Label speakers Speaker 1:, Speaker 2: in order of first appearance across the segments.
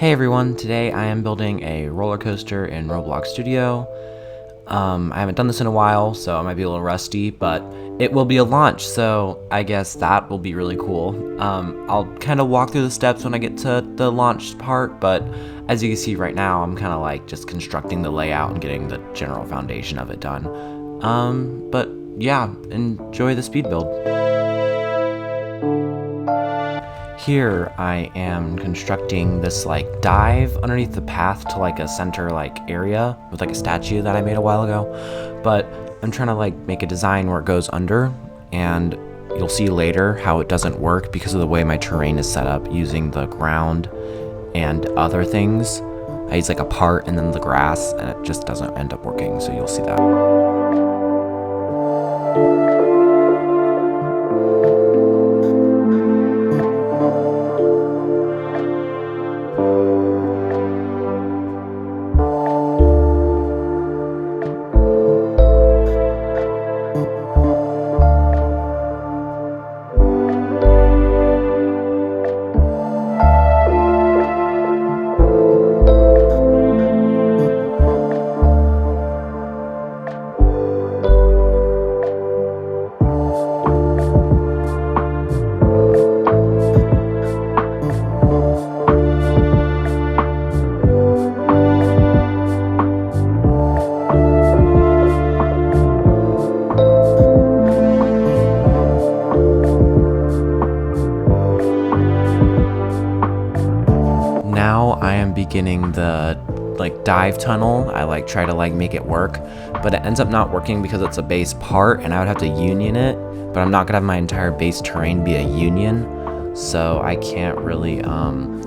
Speaker 1: Hey everyone, today I am building a roller coaster in Roblox Studio. I haven't done this in a while, so I might be a little rusty, but it will be a launch, so I guess that will be really cool. I'll kind of walk through the steps when I get to the launch part, but as you can see right now, I'm kind of like just constructing the layout and getting the general foundation of it done. But yeah, enjoy the speed build. Here I am constructing this like dive underneath the path to like a center like area with like a statue that I made a while ago, but I'm trying to like make a design where it goes under, and you'll see later how it doesn't work because of the way my terrain is set up using the ground and other things. I use like a part and then the grass, and it just doesn't end up working, so you'll see that. Now I am beginning the like dive tunnel. I like try to like make it work, but it ends up not working because it's a base part and I would have to union it, but I'm not gonna have my entire base terrain be a union, so I can't really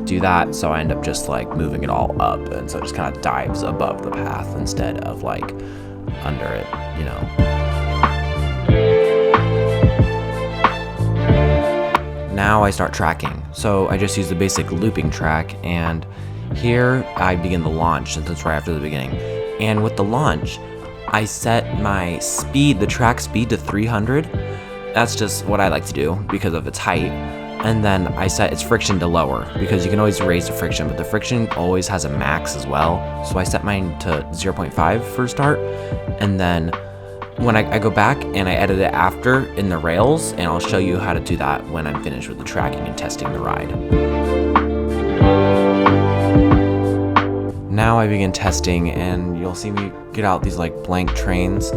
Speaker 1: do that, so I end up just like moving it all up, and so it just kind of dives above the path instead of like under it, you know. Now I start tracking. So I just use the basic looping track, and here I begin the launch, since it's right after the beginning. And with the launch, I set my speed, the track speed, to 300. That's just what I like to do because of its height. And then I set its friction to lower, because you can always raise the friction, but the friction always has a max as well. So I set mine to 0.5 for start, and then when I go back and I edit it after in the Rails, and I'll show you how to do that when I'm finished with the tracking and testing the ride. Now I begin testing, and you'll see me get out these like blank trains.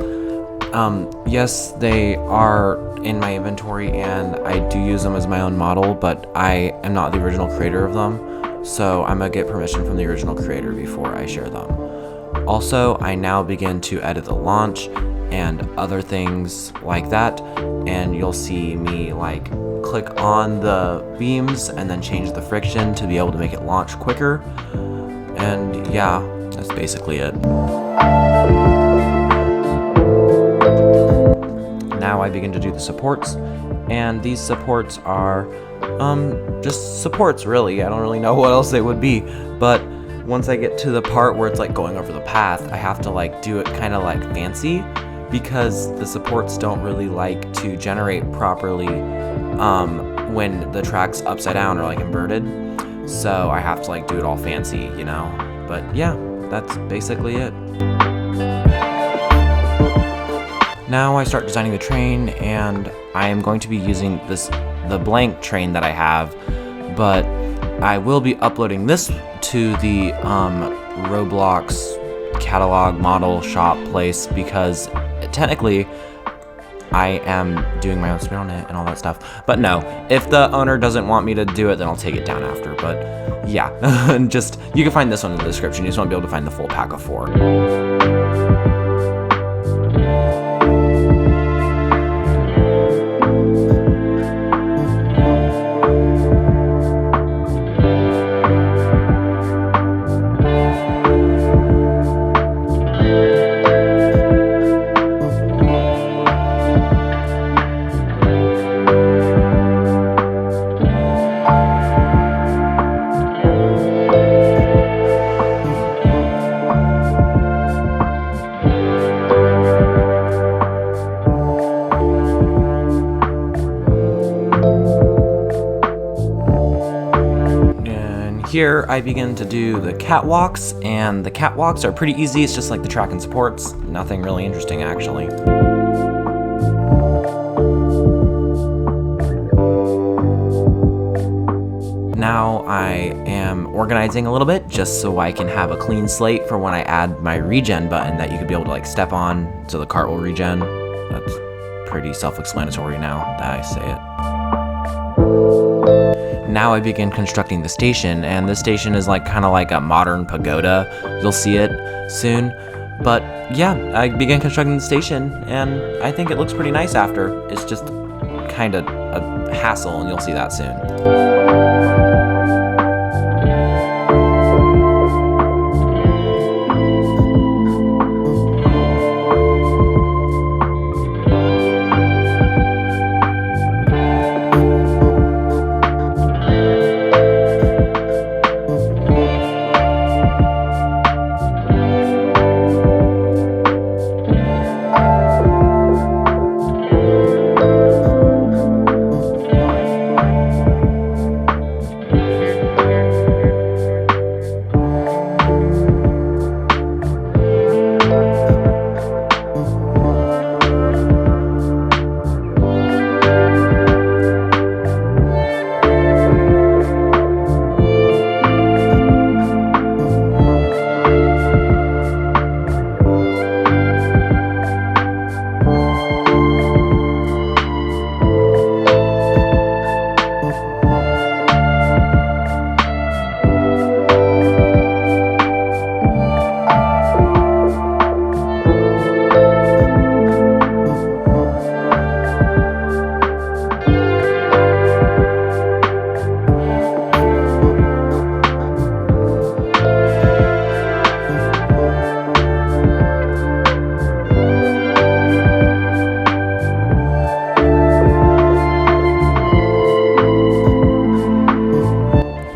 Speaker 1: Yes, they are in my inventory and I do use them as my own model, but I am not the original creator of them, so I'm gonna get permission from the original creator before I share them. Also, I now begin to edit the launch and other things like that, and you'll see me like click on the beams and then change the friction to be able to make it launch quicker. And yeah, that's basically it. Now I begin to do the supports, and these supports are just supports really. I don't really know what else they would be, but once I get to the part where it's like going over the path, I have to like do it kind of like fancy, because the supports don't really like to generate properly when the track's upside down or like inverted, so I have to like do it all fancy, you know. But yeah, that's basically it. Now I start designing the train, and I am going to be using the blank train that I have, but I will be uploading this to the ROBLOX catalog model shop place, because technically I am doing my own spin on it and all that stuff. But no, if the owner doesn't want me to do it, then I'll take it down after. But yeah, just you can find this one in the description. You just want to be able to find the full pack of 4. here I begin to do the catwalks, and the catwalks are pretty easy. It's just like the track and supports, nothing really interesting actually. Now I am organizing a little bit just so I can have a clean slate for when I add my regen button that you could be able to like step on so the cart will regen. That's pretty self-explanatory now that I say it. Now I begin constructing the station, and this station is like kind of like a modern pagoda. You'll see it soon. But yeah, I began constructing the station, and I think it looks pretty nice after. It's just kind of a hassle, and you'll see that soon.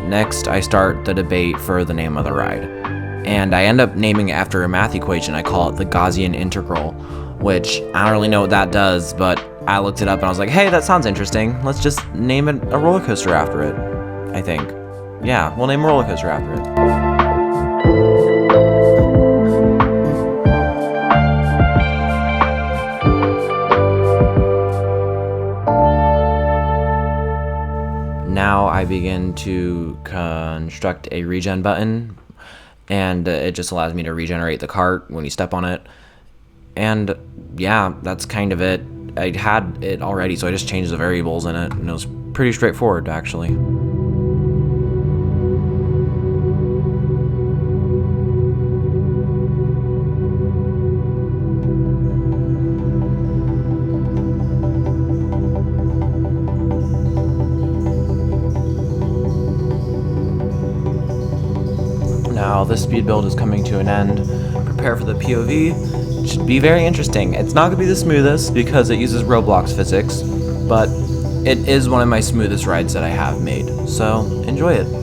Speaker 1: Next, I start the debate for the name of the ride, and I end up naming it after a math equation. I call it the Gaussian integral, which I don't really know what that does, but I looked it up and I was like, hey, that sounds interesting. Let's just name it a roller coaster after it, I think. Yeah, we'll name a roller coaster after it. Now I begin to construct a regen button, and it just allows me to regenerate the cart when you step on it. And yeah, that's kind of it. I had it already, so I just changed the variables in it, and it was pretty straightforward actually. Now this speed build is coming to an end. Prepare for the POV. It should be very interesting. It's not going to be the smoothest because it uses ROBLOX physics, but it is one of my smoothest rides that I have made. So enjoy it.